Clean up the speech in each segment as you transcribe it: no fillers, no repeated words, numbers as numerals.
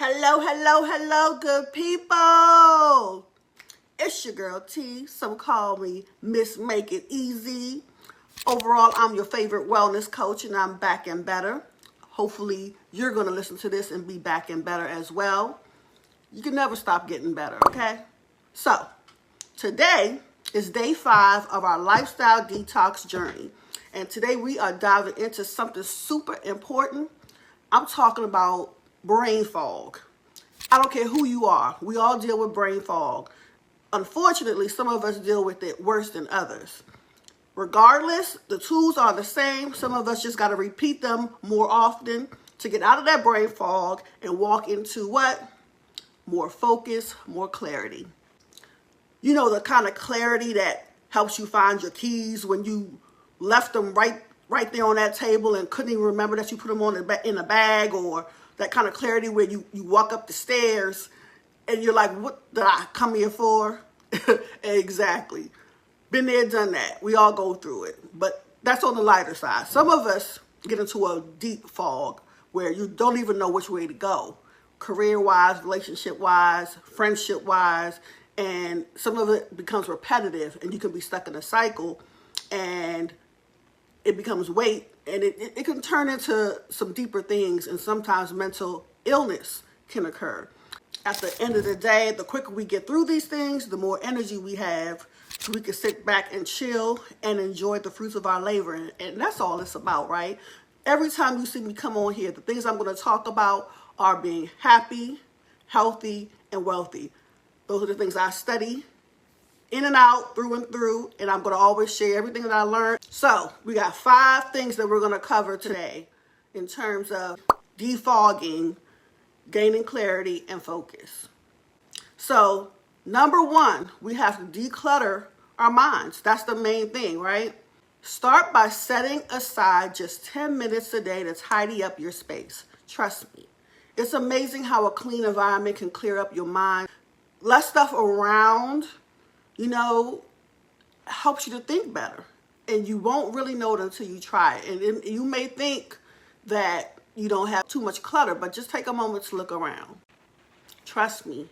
Hello, hello, hello, good people. It's your girl T. Some call me Miss Make It Easy. Overall, I'm your favorite wellness coach, and I'm back and better. Hopefully, you're going to listen to this and be back and better as well. You can never stop getting better, okay? So, today is day 5 of our lifestyle detox journey. And today we are diving into something super important. I'm talking about brain fog. I don't care who you are. We all deal with brain fog. Unfortunately, some of us deal with it worse than others. Regardless, the tools are the same. Some of us just got to repeat them more often to get out of that brain fog and walk into what? More focus, more clarity. You know, the kind of clarity that helps you find your keys when you left them right there on that table and couldn't even remember that you put them in a bag, or that kind of clarity where you walk up the stairs and you're like, what did I come here for? Exactly. Been there, done that. We all go through it. But that's on the lighter side. Some of us get into a deep fog where you don't even know which way to go. Career-wise, relationship-wise, friendship-wise. And some of it becomes repetitive and you can be stuck in a cycle and it becomes weight, and it can turn into some deeper things, and sometimes mental illness can occur. At the end of the day, the quicker we get through these things, the more energy we have, so we can sit back and chill and enjoy the fruits of our labor. And that's all it's about, right? Every time you see me come on here, the things I'm going to talk about are being happy, healthy, and wealthy. Those are the things I study in and out, through and through, and I'm going to always share everything that I learned. So we got 5 things that we're going to cover today in terms of defogging, gaining clarity, and focus. So number 1, we have to declutter our minds. That's the main thing, right? Start by setting aside just 10 minutes a day to tidy up your space. Trust me. It's amazing how a clean environment can clear up your mind. Less stuff around, helps you to think better. And you won't really know it until you try it. And you may think that you don't have too much clutter, but just take a moment to look around. Trust me.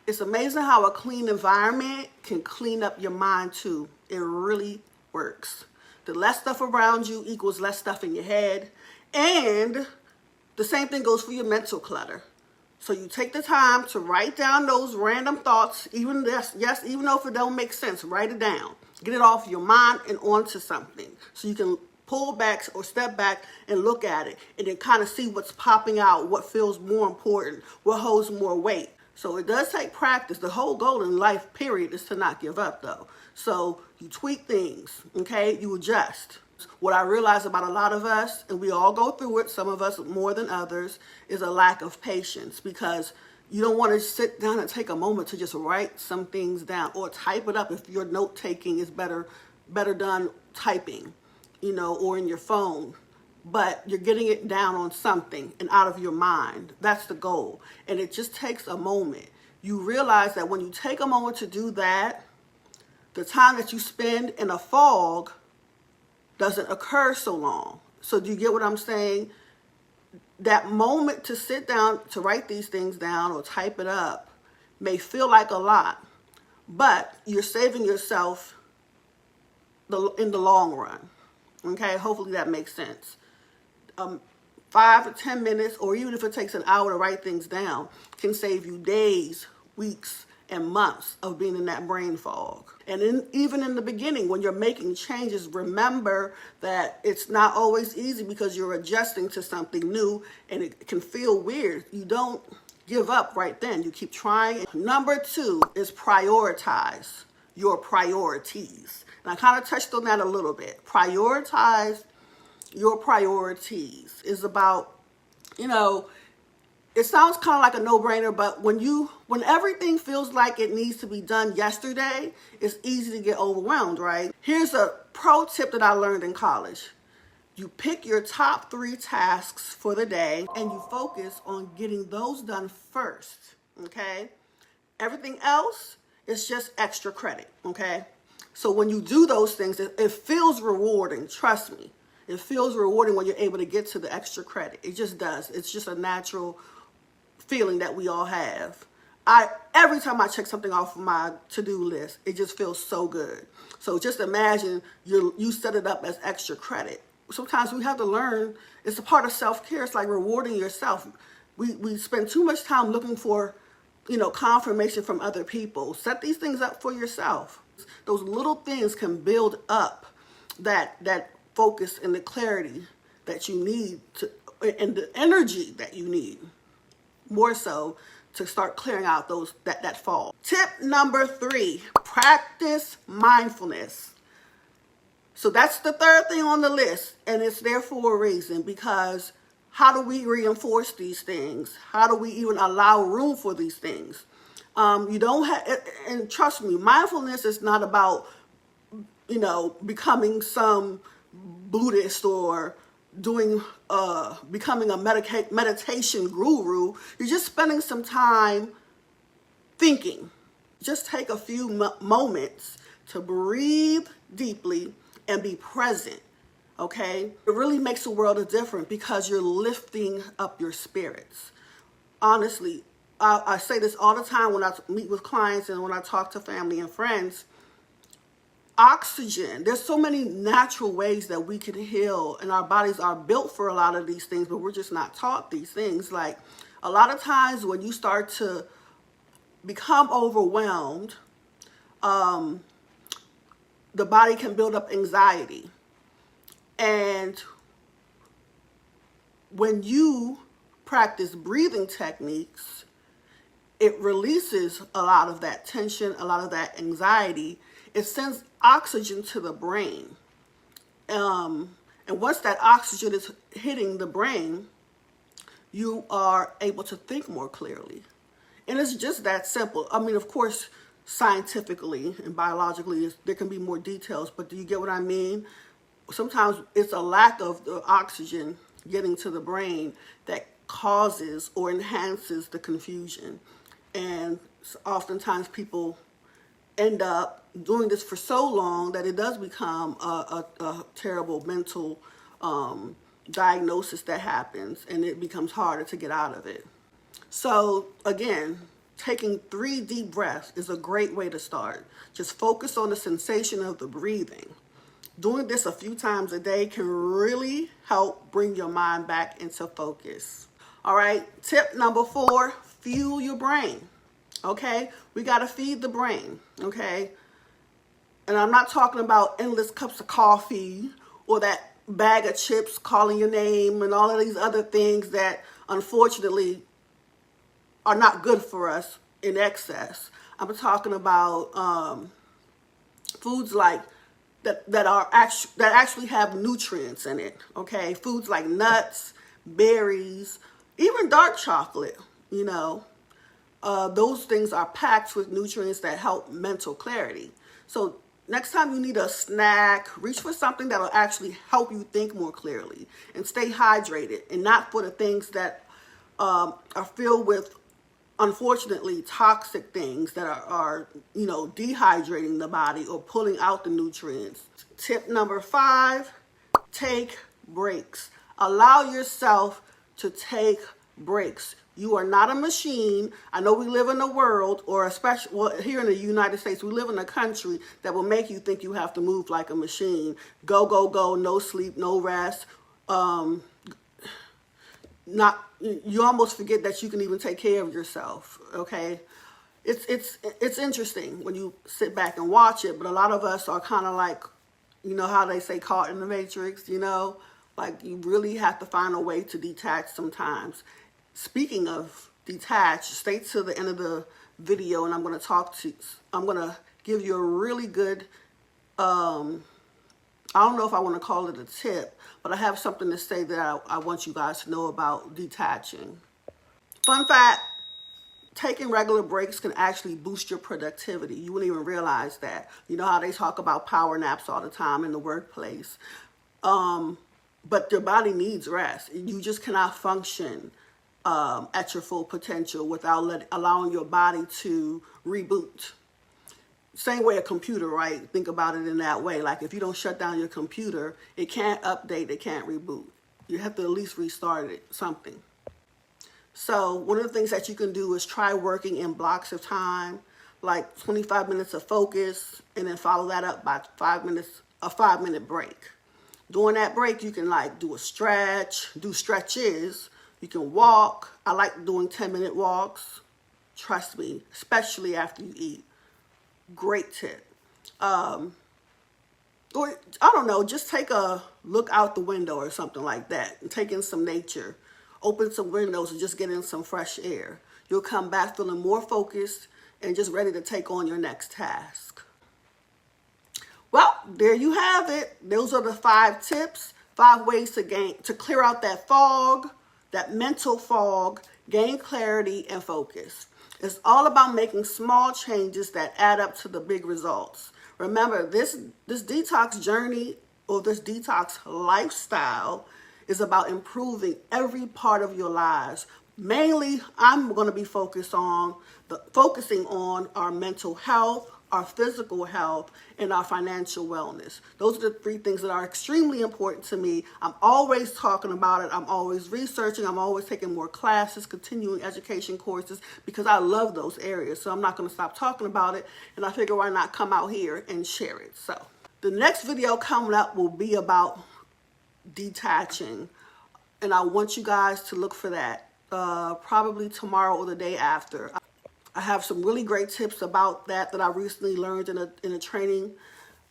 It's amazing how a clean environment can clean up your mind too. It really works. The less stuff around you equals less stuff in your head. And the same thing goes for your mental clutter. So you take the time to write down those random thoughts, even though if it don't make sense, write it down. Get it off your mind and onto something. So you can pull back or step back and look at it and then kind of see what's popping out, what feels more important, what holds more weight. So it does take practice. The whole goal in life, period, is to not give up though. So you tweak things, okay? You adjust. What I realize about a lot of us, and we all go through it, some of us more than others, is a lack of patience, because you don't want to sit down and take a moment to just write some things down or type it up if your note taking is better done typing, or in your phone. But you're getting it down on something and out of your mind. That's the goal. And it just takes a moment. You realize that when you take a moment to do that, the time that you spend in a fog doesn't occur so long. So do you get what I'm saying? That moment to sit down to write these things down or type it up may feel like a lot, but you're saving yourself in the long run. Okay, hopefully that makes sense. 5 to 10 minutes, or even if it takes an hour to write things down, can save you days, weeks, and months of being in that brain fog. And even in the beginning, when you're making changes, remember that it's not always easy because you're adjusting to something new and it can feel weird. You don't give up right then. You keep trying. Number 2 is prioritize your priorities. And I kind of touched on that a little bit. Prioritize your priorities is about, it sounds kind of like a no-brainer, but when everything feels like it needs to be done yesterday, it's easy to get overwhelmed, right? Here's a pro tip that I learned in college. You pick your top 3 tasks for the day and you focus on getting those done first, okay? Everything else is just extra credit, okay? So when you do those things, it feels rewarding, trust me. It feels rewarding when you're able to get to the extra credit. It just does. It's just a natural feeling that we all have. Every time I check something off of my to-do list, it just feels so good. So just imagine you set it up as extra credit. Sometimes we have to learn, it's a part of self-care. It's like rewarding yourself. We spend too much time looking for, confirmation from other people. Set these things up for yourself. Those little things can build up that focus and the clarity that you need and the energy that you need, more so, to start clearing out that fog. Tip number 3, practice mindfulness. So that's the third thing on the list, and it's there for a reason, because how do we reinforce these things? How do we even allow room for these things? You don't have, and trust me, mindfulness is not about, becoming some Buddhist or becoming a meditation guru. You're just spending some time thinking. Just take a few moments to breathe deeply and be present. Okay? It really makes a world of difference because you're lifting up your spirits. Honestly, I say this all the time when I meet with clients and when I talk to family and friends. Oxygen. There's so many natural ways that we can heal, and our bodies are built for a lot of these things, but we're just not taught these things. Like, a lot of times when you start to become overwhelmed, the body can build up anxiety. And when you practice breathing techniques, it releases a lot of that tension, a lot of that anxiety. It sends oxygen to the brain. And once that oxygen is hitting the brain, you are able to think more clearly. And it's just that simple. I mean, of course, scientifically and biologically, there can be more details, but do you get what I mean? Sometimes it's a lack of the oxygen getting to the brain that causes or enhances the confusion. And oftentimes people end up doing this for so long that it does become a terrible mental diagnosis that happens, and it becomes harder to get out of it. So again, taking 3 deep breaths is a great way to start. Just focus on the sensation of the breathing. Doing this a few times a day can really help bring your mind back into focus. All right, tip number 4, fuel your brain. Okay, we got to feed the brain. Okay, and I'm not talking about endless cups of coffee or that bag of chips calling your name and all of these other things that unfortunately are not good for us in excess. I'm talking about foods like that actually have nutrients in it. Okay, foods like nuts, berries, even dark chocolate. Those things are packed with nutrients that help mental clarity. So next time you need a snack, reach for something that will actually help you think more clearly and stay hydrated, and not for the things that are filled with, unfortunately, toxic things that are dehydrating the body or pulling out the nutrients. Tip number 5, take breaks. Allow yourself to take breaks. You are not a machine. I know we live in a world, or especially here in the United States, we live in a country that will make you think you have to move like a machine. Go, go, go, no sleep, no rest. You almost forget that you can even take care of yourself. Okay, it's interesting when you sit back and watch it, but a lot of us are kind of like, how they say, caught in the matrix. Like, you really have to find a way to detach sometimes. Speaking of detach, stay to the end of the video, and I'm going to give you a really good, I don't know if I want to call it a tip, but I have something to say that I want you guys to know about detaching. Fun fact, taking regular breaks can actually boost your productivity. You wouldn't even realize that. You know how they talk about power naps all the time in the workplace. But your body needs rest. You just cannot function at your full potential without allowing your body to reboot. Same way a computer, right? Think about it in that way. Like, if you don't shut down your computer, it can't update, it can't reboot. You have to at least restart it, something. So one of the things that you can do is try working in blocks of time, like 25 minutes of focus, and then follow that up by 5 minutes, a 5-minute break. During that break, you can like do a stretch, do stretches. You can walk. I like doing 10-minute walks. Trust me, especially after you eat. Great tip. Or I don't know, just take a look out the window or something like that and take in some nature. Open some windows and just get in some fresh air. You'll come back feeling more focused and just ready to take on your next task. Well, there you have it. Those are the 5 tips, 5 ways to clear out that fog, that mental fog, gain clarity and focus. It's all about making small changes that add up to the big results. Remember, this detox journey or this detox lifestyle is about improving every part of your lives. Mainly, I'm going to be focusing on our mental health, our physical health, and our financial wellness. Those are the 3 things that are extremely important to me. I'm always talking about it. I'm always researching. I'm always taking more classes, continuing education courses, because I love those areas. So I'm not going to stop talking about it. And I figure why not come out here and share it. So the next video coming up will be about detaching. And I want you guys to look for that probably tomorrow or the day after. I have some really great tips about that I recently learned in a training.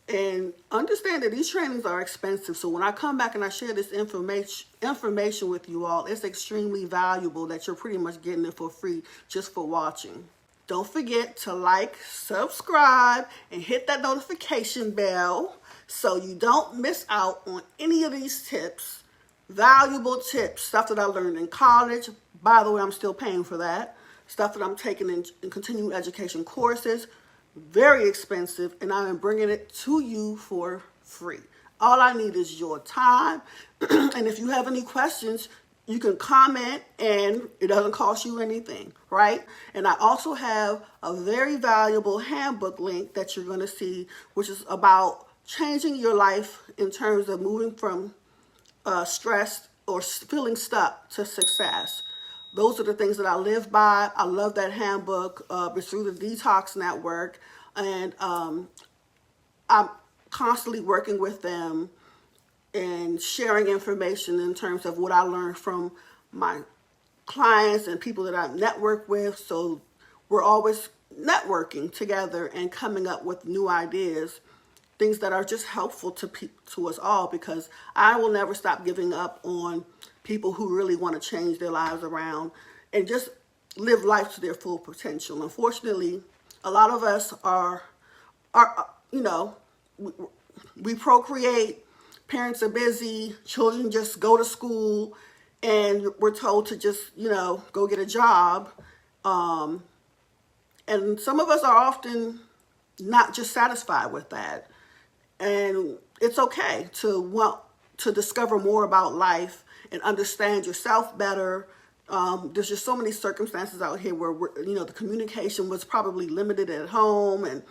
And understand that these trainings are expensive. So when I come back and I share this information with you all, it's extremely valuable that you're pretty much getting it for free just for watching. Don't forget to like, subscribe, and hit that notification bell so you don't miss out on any of these tips. Valuable tips, stuff that I learned in college. By the way, I'm still paying for that. Stuff that I'm taking in continuing education courses. Very expensive, and I am bringing it to you for free. All I need is your time. And if you have any questions, you can comment, and it doesn't cost you anything, right? And I also have a very valuable handbook link that you're going to see, which is about changing your life in terms of moving from stress or feeling stuck to success. Those are the things that I live by. I love that handbook. It's through the Detox Network. And I'm constantly working with them and sharing information in terms of what I learned from my clients and people that I network with. So we're always networking together and coming up with new ideas, things that are just helpful to us all, because I will never stop giving up on people who really want to change their lives around and just live life to their full potential. Unfortunately, a lot of us are we procreate, parents are busy, children just go to school, and we're told to just, go get a job. And some of us are often not just satisfied with that. And it's okay to want to discover more about life and understand yourself better. There's just so many circumstances out here where the communication was probably limited at home,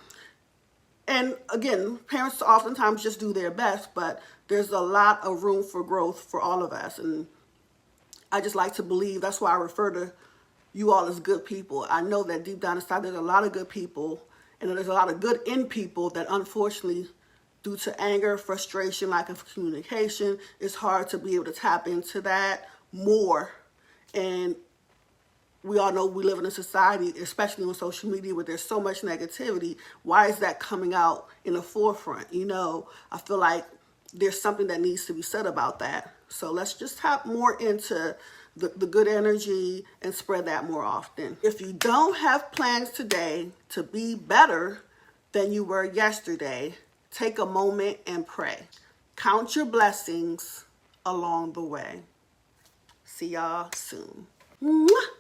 and again, parents oftentimes just do their best, but there's a lot of room for growth for all of us. And I just like to believe, that's why I refer to you all as good people. I know that deep down inside there's a lot of good people, and there's a lot of good in people that unfortunately, due to anger, frustration, lack of communication, it's hard to be able to tap into that more. And we all know we live in a society, especially on social media, where there's so much negativity. Why is that coming out in the forefront? I feel like there's something that needs to be said about that. So let's just tap more into the good energy and spread that more often. If you don't have plans today to be better than you were yesterday, take a moment and pray. Count your blessings along the way. See y'all soon. Mwah!